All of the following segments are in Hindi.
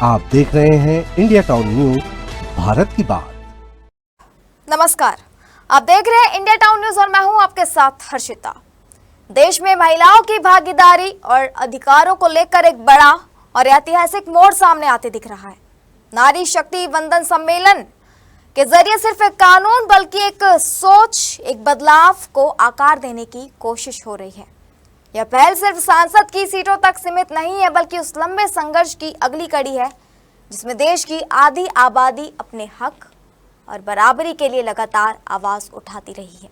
आप देख रहे हैं इंडिया टाउन न्यूज, भारत की बात। नमस्कार, आप देख रहे हैं इंडिया टाउन न्यूज और मैं हूं आपके साथ हर्षिता। देश में महिलाओं की भागीदारी और अधिकारों को लेकर एक बड़ा और ऐतिहासिक मोड़ सामने आते दिख रहा है। नारी शक्ति वंदन सम्मेलन के जरिए सिर्फ एक कानून बल्कि एक सोच, एक बदलाव को आकार देने की कोशिश हो रही है। यह पहल सिर्फ सांसद की सीटों तक सीमित नहीं है, बल्कि उस लंबे संघर्ष की अगली कड़ी है जिसमें देश की आधी आबादी अपने हक और बराबरी के लिए लगातार आवाज उठाती रही है।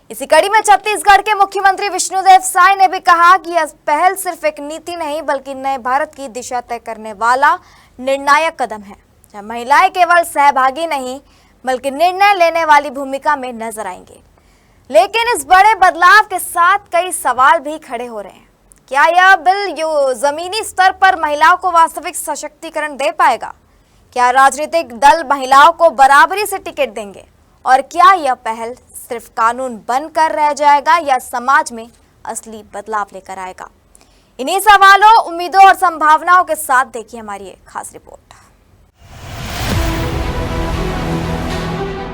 इसी कड़ी में छत्तीसगढ़ के मुख्यमंत्री विष्णुदेव साय ने भी कहा कि यह पहल सिर्फ एक नीति नहीं बल्कि नए भारत की दिशा तय करने वाला निर्णायक कदम है, जहां महिलाएं केवल सहभागी नहीं बल्कि निर्णय लेने वाली भूमिका में नजर आएंगे। लेकिन इस बड़े बदलाव के साथ कई सवाल भी खड़े हो रहे हैं। क्या यह बिल जमीनी स्तर पर महिलाओं को वास्तविक सशक्तिकरण दे पाएगा? क्या राजनीतिक दल महिलाओं को बराबरी से टिकट देंगे? और क्या यह पहल सिर्फ कानून बनकर रह जाएगा या समाज में असली बदलाव लेकर आएगा? इन्हीं सवालों, उम्मीदों और संभावनाओं के साथ देखिए हमारी एक खास रिपोर्ट।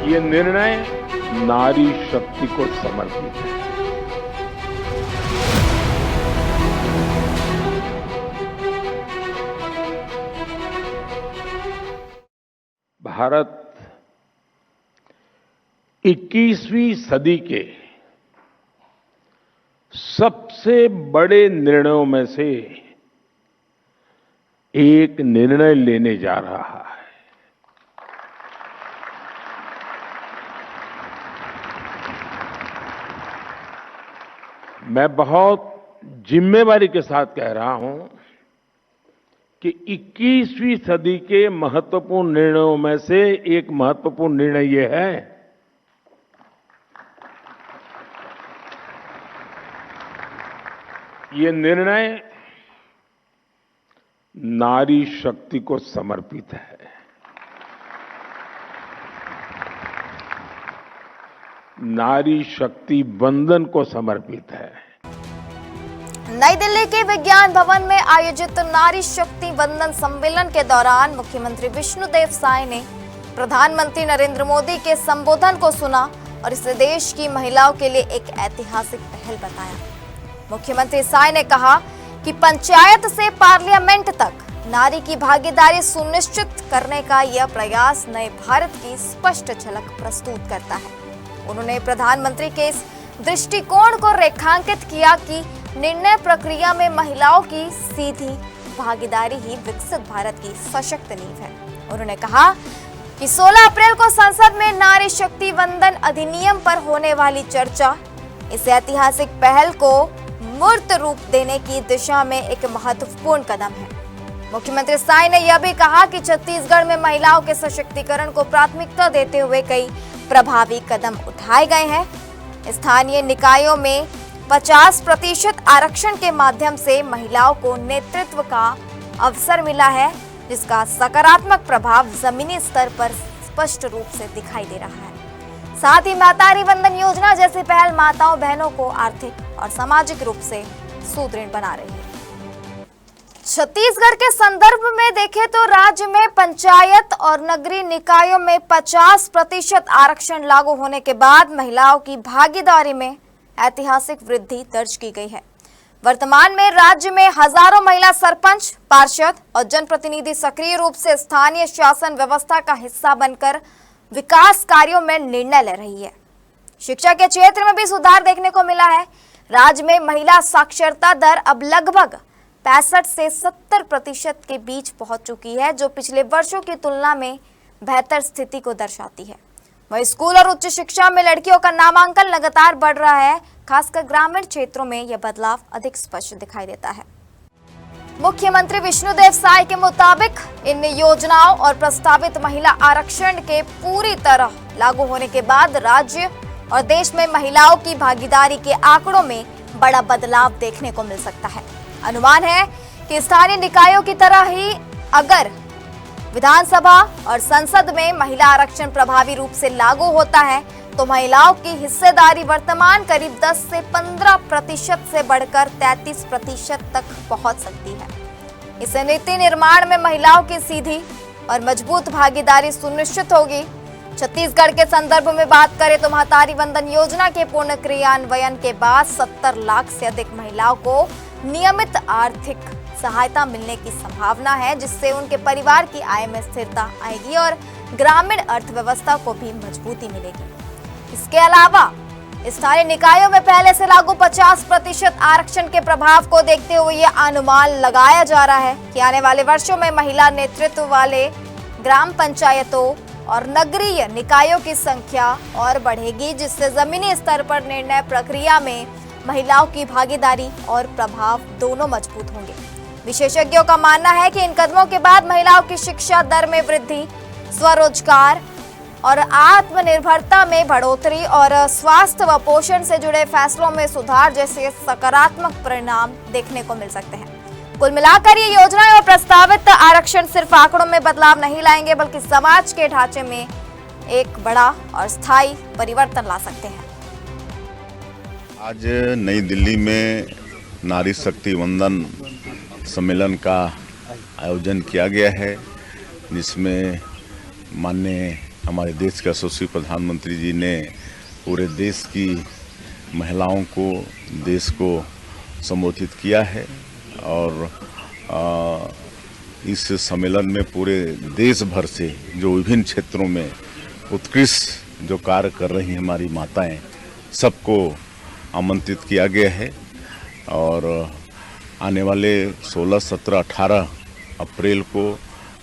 ये निर्णय नारी शक्ति को समर्पित है। भारत 21वीं सदी के सबसे बड़े निर्णयों में से एक निर्णय लेने जा रहा है। मैं बहुत जिम्मेवारी के साथ कह रहा हूं कि 21वीं सदी के महत्वपूर्ण निर्णयों में से एक महत्वपूर्ण निर्णय यह है ये निर्णय नारी शक्ति को समर्पित है। नारी शक्ति वंदन को समर्पित है। नई दिल्ली के विज्ञान भवन में आयोजित नारी शक्ति वंदन सम्मेलन के दौरान मुख्यमंत्री विष्णुदेव साय ने प्रधानमंत्री नरेंद्र मोदी के संबोधन को सुना और इसे देश की महिलाओं के लिए एक ऐतिहासिक पहल बताया। मुख्यमंत्री साय ने कहा कि पंचायत से पार्लियामेंट तक नारी की भागीदारी सुनिश्चित करने का यह प्रयास नए भारत की स्पष्ट झलक प्रस्तुत करता है। उन्होंने प्रधानमंत्री के इस दृष्टिकोण को रेखांकित किया कि निर्णय प्रक्रिया में महिलाओं की सीधी भागीदारी ही विकसित भारत की सशक्त नींव है। उन्होंने कहा कि 16 अप्रैल को संसद में नारी शक्ति वंदन अधिनियम पर होने वाली चर्चा इस ऐतिहासिक पहल को मूर्त रूप देने की दिशा में एक महत्वपूर्ण कदम है। मुख्यमंत्री साय ने यह भी कहा कि छत्तीसगढ़ में महिलाओं के सशक्तिकरण को प्राथमिकता देते हुए कई प्रभावी कदम उठाए गए हैं। स्थानीय निकायों में 50% आरक्षण के माध्यम से महिलाओं को नेतृत्व का अवसर मिला है, जिसका सकारात्मक प्रभाव जमीनी स्तर पर स्पष्ट रूप से दिखाई दे रहा है। साथ ही महतारी वंदन योजना जैसी पहल माताओं बहनों को आर्थिक और सामाजिक रूप से सुदृढ़ बना रही है। छत्तीसगढ़ के संदर्भ में देखें तो राज्य में पंचायत और नगरीय निकायों में 50% आरक्षण लागू होने के बाद महिलाओं की भागीदारी में ऐतिहासिक वृद्धि दर्ज की गई है। वर्तमान में राज्य में हजारों महिला सरपंच, पार्षद और जनप्रतिनिधि सक्रिय रूप से स्थानीय शासन व्यवस्था का हिस्सा बनकर विकास कार्यों में निर्णय ले रही है। शिक्षा के क्षेत्र में भी सुधार देखने को मिला है। राज्य में महिला साक्षरता दर अब लगभग 65 से 70% के बीच पहुंच चुकी है, जो पिछले वर्षों की तुलना में बेहतर स्थिति को दर्शाती है। वहीं स्कूल और उच्च शिक्षा में लड़कियों का नामांकन लगातार बढ़ रहा है। खासकर ग्रामीण क्षेत्रों में यह बदलाव अधिक स्पष्ट दिखाई देता है। मुख्यमंत्री विष्णुदेव साय के मुताबिक इन योजनाओं और प्रस्तावित महिला आरक्षण के पूरी तरह लागू होने के बाद राज्य और देश में महिलाओं की भागीदारी के आंकड़ों में बड़ा बदलाव देखने को मिल सकता है। अनुमान है कि स्थानीय निकायों की तरह ही अगर विधानसभा और संसद में महिला आरक्षण प्रभावी रूप से लागू होता है तो महिलाओं की हिस्सेदारी वर्तमान करीब 10 से 15% से बढ़कर 33% तक पहुंच सकती है। इससे नीति निर्माण में महिलाओं की सीधी और मजबूत भागीदारी सुनिश्चित होगी। छत्तीसगढ़ के संदर्भ में बात करें तो महतारी वंदन योजना के पूर्ण क्रियान्वयन के बाद 70 लाख से अधिक महिलाओं को नियमित आर्थिक सहायता मिलने की संभावना है, जिससे उनके परिवार की आय में स्थिरता आएगी और ग्रामीण अर्थव्यवस्था को भी मजबूती मिलेगी। इसके अलावा स्थानीय निकायों में पहले से लागू 50% आरक्षण के प्रभाव को देखते हुए यह अनुमान लगाया जा रहा है कि आने वाले वर्षों में महिला नेतृत्व वाले ग्राम पंचायतों और नगरीय निकायों की संख्या और बढ़ेगी, जिससे जमीनी स्तर पर निर्णय प्रक्रिया में महिलाओं की भागीदारी और प्रभाव दोनों मजबूत होंगे। विशेषज्ञों का मानना है कि इन कदमों के बाद महिलाओं की शिक्षा दर में वृद्धि, स्वरोजगार और आत्मनिर्भरता में बढ़ोतरी और स्वास्थ्य व पोषण से जुड़े फैसलों में सुधार जैसे सकारात्मक परिणाम देखने को मिल सकते हैं। कुल मिलाकर ये योजनाएं और प्रस्तावित आरक्षण सिर्फ आंकड़ों में बदलाव नहीं लाएंगे, बल्कि समाज के ढांचे में एक बड़ा और स्थायी परिवर्तन ला सकते हैं। आज नई दिल्ली में नारी शक्ति वंदन सम्मेलन का आयोजन किया गया है, जिसमें माननीय हमारे देश के यशस्वी प्रधानमंत्री जी ने पूरे देश की महिलाओं को, देश को संबोधित किया है। और इस सम्मेलन में पूरे देश भर से जो विभिन्न क्षेत्रों में उत्कृष्ट जो कार्य कर रही हैं हमारी माताएं, सबको आमंत्रित किया गया है। और आने वाले 16, 17, 18 अप्रैल को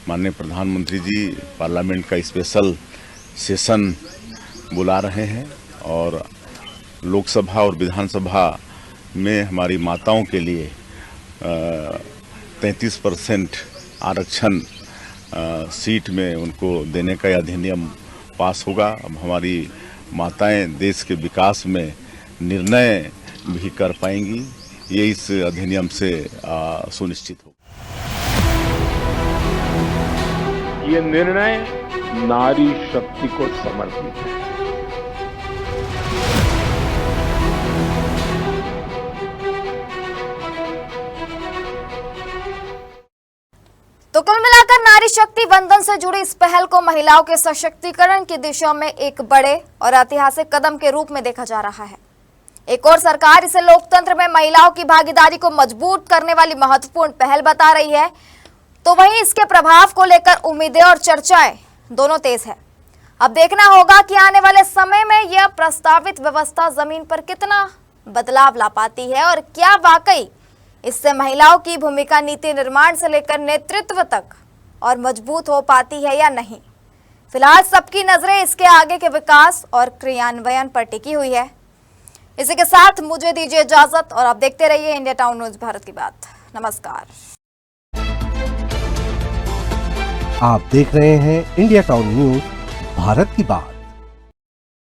माननीय प्रधानमंत्री जी पार्लियामेंट का स्पेशल सेशन बुला रहे हैं और लोकसभा और विधानसभा में हमारी माताओं के लिए 33% आरक्षण सीट में उनको देने का अधिनियम पास होगा। अब हमारी माताएं देश के विकास में निर्णय भी कर पाएंगी, ये इस अधिनियम से सुनिश्चित होगा। ये निर्णय नारी शक्ति को समर्पित है। तो कुल मिलाकर नारी शक्ति वंदन से जुड़ी इस पहल को महिलाओं के सशक्तिकरण की दिशा में एक बड़े और ऐतिहासिक कदम के रूप में देखा जा रहा है। एक और सरकार इसे लोकतंत्र में महिलाओं की भागीदारी को मजबूत करने वाली महत्वपूर्ण पहल बता रही है, तो वहीं इसके प्रभाव को लेकर उम्मीदें और चर्चाएं दोनों तेज है। अब देखना होगा कि आने वाले समय में यह प्रस्तावित व्यवस्था जमीन पर कितना बदलाव ला पाती है और क्या वाकई इससे महिलाओं की भूमिका नीति निर्माण से लेकर नेतृत्व तक और मजबूत हो पाती है या नहीं। फिलहाल सबकी नजरें इसके आगे के विकास और क्रियान्वयन पर टिकी हुई है। इसी के साथ मुझे दीजिए इजाजत और आप देखते रहिए इंडिया टाउन न्यूज भारत की बात। नमस्कार। आप देख रहे हैं इंडिया टाउन न्यूज भारत की बात।